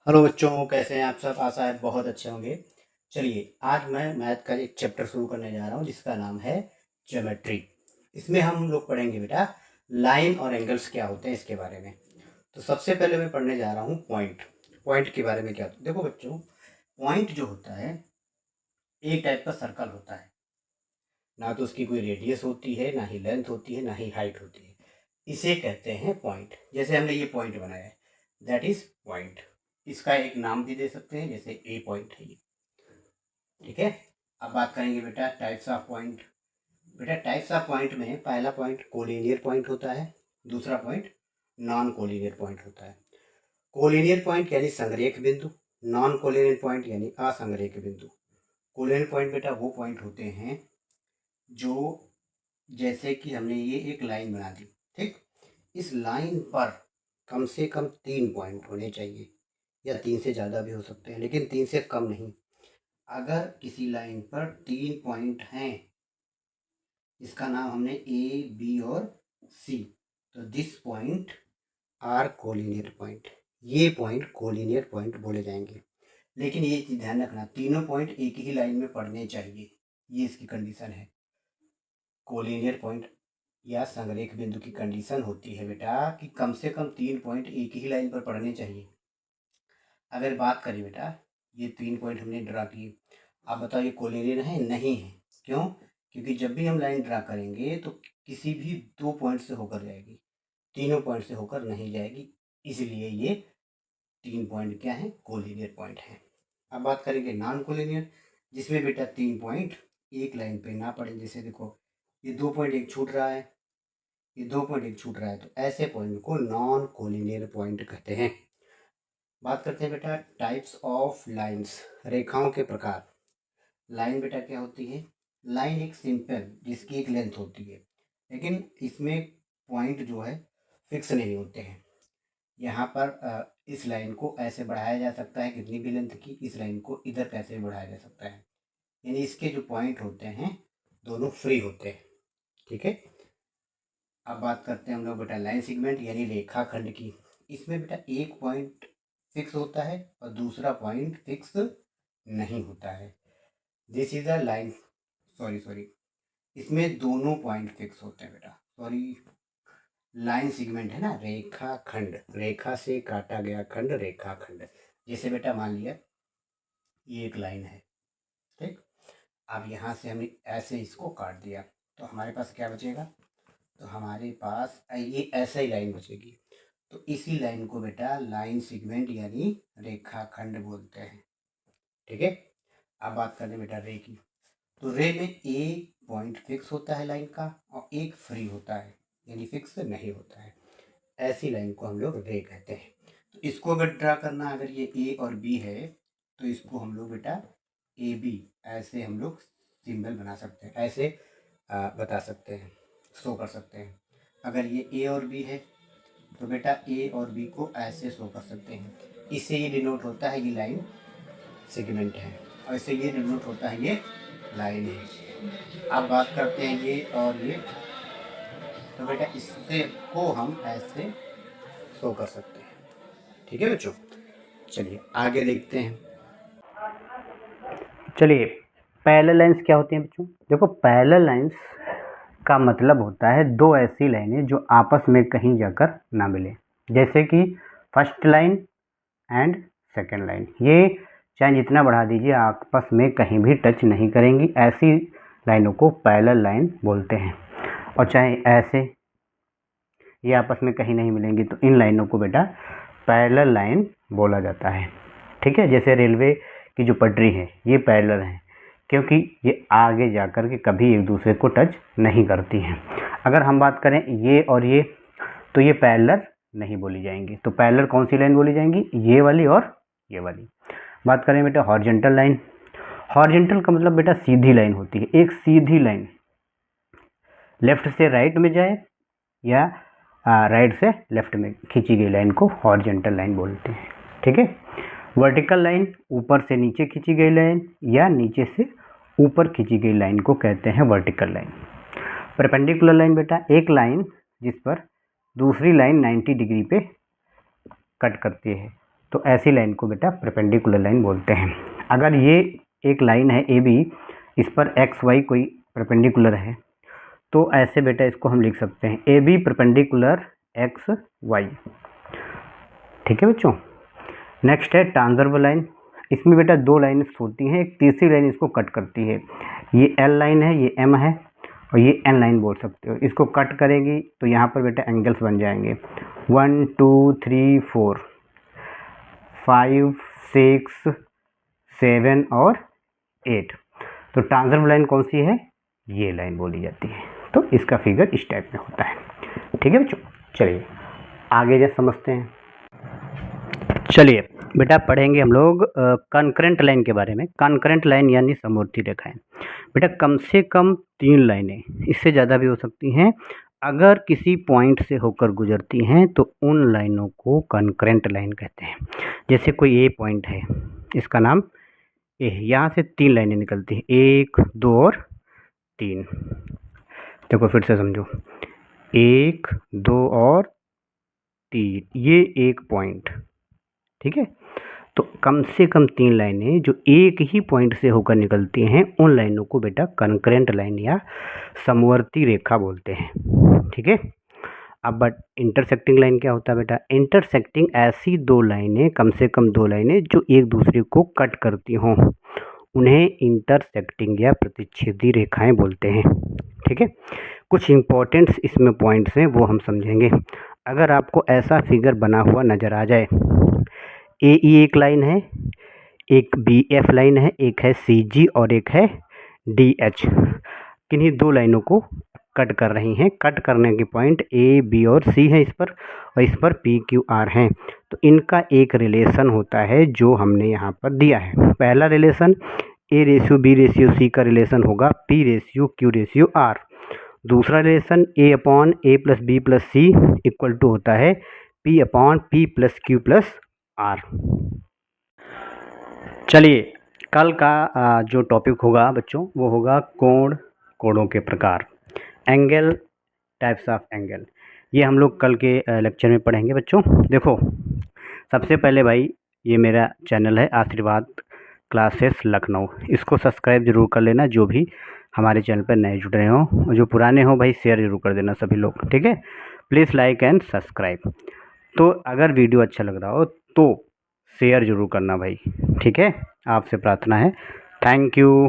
Hello बच्चों, कैसे हैं आप सब। आशा है बहुत अच्छे होंगे। चलिए, आज मैं मैथ का एक चैप्टर शुरू करने जा रहा हूँ जिसका नाम है ज्योमेट्री। इसमें हम लोग पढ़ेंगे बेटा लाइन और एंगल्स क्या होते हैं इसके बारे में। तो सबसे पहले मैं पढ़ने जा रहा हूँ पॉइंट। पॉइंट के बारे में क्या होता है, देखो बच्चों, पॉइंट जो होता है एक टाइप का सर्कल होता है। ना तो उसकी कोई रेडियस होती है, ना ही लेंथ होती है, ना ही हाइट होती है। इसे कहते हैं पॉइंट। जैसे हमने ये पॉइंट बनाया है, दैट इज पॉइंट। इसका एक नाम भी दे सकते हैं, जैसे ए पॉइंट है ये। ठीक है। अब बात करेंगे बेटा टाइप्स ऑफ पॉइंट। बेटा टाइप्स ऑफ पॉइंट में पहला पॉइंट कोलिनियर पॉइंट होता है, दूसरा पॉइंट नॉन कोलिनियर पॉइंट होता है। कोलिनियर पॉइंट यानी संरेख बिंदु, नॉन कोलिनियर पॉइंट यानी असंरेख बिंदु। कोलिनियर पॉइंट बेटा वो पॉइंट होते हैं जो, जैसे कि हमने ये एक लाइन बना दी, ठीक। इस लाइन पर कम से कम 3 पॉइंट होने चाहिए, या 3 से ज़्यादा भी हो सकते हैं, लेकिन 3 से कम नहीं। अगर किसी लाइन पर 3 पॉइंट हैं, इसका नाम हमने ए, बी और सी, तो this point are collinear point. ये पॉइंट कोलिनियर पॉइंट बोले जाएंगे। लेकिन ये चीज़ ध्यान रखना, तीनों पॉइंट एक ही लाइन में पड़ने चाहिए, ये इसकी कंडीशन है। कोलिनियर पॉइंट या संरेख बिंदु की कंडीशन होती है बेटा कि कम से कम 3 पॉइंट एक ही लाइन पर पड़ने चाहिए। अगर बात करें बेटा, ये 3 पॉइंट हमने ड्रा किए, आप बताओ ये कोलिनियर है? नहीं है। क्यों? क्योंकि जब भी हम लाइन ड्रा करेंगे तो किसी भी 2 पॉइंट से होकर जाएगी, तीनों पॉइंट से होकर नहीं जाएगी। इसलिए ये 3 पॉइंट क्या है? कोलिनियर पॉइंट है। अब बात करेंगे नॉन कोलिनियर, जिसमें बेटा 3 पॉइंट एक लाइन पे ना पड़े। जैसे देखो, ये 2 पॉइंट एक छूट रहा है, ये 2 पॉइंट एक छूट रहा है, तो ऐसे पॉइंट को नॉन कोलिनियर पॉइंट कहते हैं। बात करते हैं बेटा टाइप्स ऑफ लाइंस, रेखाओं के प्रकार। लाइन बेटा क्या होती है? लाइन एक सिंपल जिसकी एक लेंथ होती है, लेकिन इसमें पॉइंट जो है फिक्स नहीं होते हैं। यहाँ पर इस लाइन को ऐसे बढ़ाया जा सकता है कितनी भी लेंथ की, इस लाइन को इधर कैसे भी बढ़ाया जा सकता है। यानी इसके जो पॉइंट होते हैं दोनों फ्री होते हैं। ठीक है। अब बात करते हैं हम लोग बेटा लाइन सेगमेंट यानी रेखाखंड की। इसमें बेटा एक पॉइंट फिक्स होता है और दूसरा पॉइंट फिक्स नहीं होता है। This is a line, sorry, इसमें दोनों पॉइंट फिक्स होते हैं बेटा। सॉरी, लाइन सेगमेंट है ना, रेखाखंड, रेखा से काटा गया खंड रेखाखंड। जैसे बेटा मान लिया ये एक लाइन है, ठीक। अब यहाँ से हमने ऐसे इसको काट दिया, तो हमारे पास क्या बचेगा? तो हमारे पास ये ऐसे ही लाइन बचेगी। तो इसी लाइन को बेटा लाइन सेगमेंट यानी रेखाखंड बोलते हैं। ठीक है। अब बात करते हैं बेटा रे की। तो रे में एक पॉइंट फिक्स होता है लाइन का और एक फ्री होता है, यानी फिक्स नहीं होता है। ऐसी लाइन को हम लोग रे कहते हैं। तो इसको अगर ड्रा करना, अगर ये ए और बी है, तो इसको हम लोग बेटा ए बी ऐसे हम लोग सिंबल बना सकते हैं, ऐसे बता सकते हैं, शो कर सकते हैं। अगर ये ए और बी है तो बेटा ए और बी को ऐसे शो कर सकते हैं। इससे ये डिनोट होता है ये लाइन सेगमेंट है, और इससे ये डिनोट होता है ये लाइन है। अब बात करते हैं ये और ये, तो बेटा इससे को हम ऐसे शो कर सकते हैं। ठीक है बच्चों, चलिए आगे देखते हैं। चलिए, पैरेलल लाइंस क्या होती हैं बच्चों? देखो, पैरेलल लाइंस का मतलब होता है दो ऐसी लाइनें जो आपस में कहीं जाकर ना मिले, जैसे कि first line and second line. ये चाहे जितना बढ़ा दीजिए आपस में कहीं भी टच नहीं करेंगी, ऐसी लाइनों को पैरेलल लाइन बोलते हैं। और चाहे ऐसे ये आपस में कहीं नहीं मिलेंगी, तो इन लाइनों को बेटा पैरेलल लाइन बोला जाता है। ठीक है। जैसे रेलवे की जो पटरी है ये पैरेलल है, क्योंकि ये आगे जाकर के कभी एक दूसरे को टच नहीं करती हैं। अगर हम बात करें ये और ये, तो ये पैरेलल नहीं बोली जाएंगी। तो पैरेलल कौन सी लाइन बोली जाएंगी? ये वाली और ये वाली। बात करें बेटा हॉरिजॉन्टल लाइन। हॉरिजॉन्टल का मतलब बेटा सीधी लाइन होती है। एक सीधी लाइन लेफ्ट से राइट में जाए या राइट से लेफ्ट में खींची गई लाइन को हॉरिजॉन्टल लाइन बोलते हैं। ठीक है। वर्टिकल लाइन ऊपर से नीचे खींची गई लाइन या नीचे से ऊपर खींची गई लाइन को कहते हैं वर्टिकल लाइन। परपेंडिकुलर लाइन बेटा एक लाइन जिस पर दूसरी लाइन 90 डिग्री पे कट करती है, तो ऐसी लाइन को बेटा परपेंडिकुलर लाइन बोलते हैं। अगर ये एक लाइन है ए बी, इस पर एक्स वाई कोई परपेंडिकुलर है, तो ऐसे बेटा इसको हम लिख सकते हैं A B perpendicular x Y. ठीक है बच्चों। नेक्स्ट है ट्रांसवर्स लाइन। इसमें बेटा दो लाइन होती हैं, एक तीसरी लाइन इसको कट करती है। ये एल लाइन है, ये एम है, और ये एन लाइन बोल सकते हो। इसको कट करेगी तो यहाँ पर बेटा एंगल्स बन जाएंगे 1 2 3 4 5 6 7 और 8। तो ट्रांसवर्स लाइन कौन सी है? ये लाइन बोली जाती है। तो इसका फिगर इस टाइप में होता है। ठीक है बच्चों, चलिए आगे जैसे समझते हैं। चलिए बेटा पढ़ेंगे हम लोग कॉन्करेंट लाइन के बारे में। कॉन्करेंट लाइन यानी समवर्ती रेखाएं। बेटा कम से कम 3 लाइनें, इससे ज़्यादा भी हो सकती हैं, अगर किसी पॉइंट से होकर गुजरती हैं तो उन लाइनों को कॉन्करेंट लाइन कहते हैं। जैसे कोई ए पॉइंट है, इसका नाम ए है, यहाँ से 3 लाइनें निकलती हैं, 1 2 और 3। देखो फिर से समझो, 1 2 और 3, ये एक पॉइंट। ठीक है, तो कम से कम 3 लाइनें जो एक ही पॉइंट से होकर निकलती हैं, उन लाइनों को बेटा कॉन्करेंट लाइन या समवर्ती रेखा बोलते हैं। ठीक है। अब बट इंटरसेक्टिंग लाइन क्या होता है बेटा? इंटरसेक्टिंग ऐसी 2 लाइनें, कम से कम 2 लाइनें जो एक दूसरे को कट करती हों, उन्हें इंटरसेक्टिंग या प्रतिच्छेदी रेखाएं बोलते हैं। ठीक है, कुछ इंपॉर्टेंट्स इसमें पॉइंट्स हैं, वो हम समझेंगे। अगर आपको ऐसा फिगर बना हुआ नज़र आ जाए, ए ई एक लाइन है, एक बी एफ लाइन है, एक है सी जी और एक है डी एच, किन्हीं 2 लाइनों को कट कर रही हैं। कट करने के पॉइंट ए बी और सी है इस पर, और इस पर पी क्यू आर हैं। तो इनका एक रिलेशन होता है जो हमने यहाँ पर दिया है। पहला relation A ratio B ratio C का रिलेशन होगा P ratio Q ratio R. दूसरा relation A upon A plus B plus C equal to होता है P upon P plus Q plus R. चलिए कल का जो टॉपिक होगा बच्चों, वो होगा कोण, कोणों के प्रकार, एंगल, टाइप्स ऑफ एंगल। ये हम लोग कल के लेक्चर में पढ़ेंगे बच्चों। देखो सबसे पहले भाई, ये मेरा चैनल है आशीर्वाद क्लासेस लखनऊ, इसको सब्सक्राइब जरूर कर लेना, जो भी हमारे चैनल पर नए जुड़ रहे हो, और जो पुराने हो भाई शेयर जरूर कर देना सभी लोग। ठीक है, प्लीज़ लाइक एंड सब्सक्राइब। तो अगर वीडियो अच्छा लग रहा हो तो शेयर जरूर करना भाई। ठीक है, आपसे प्रार्थना है। Thank you.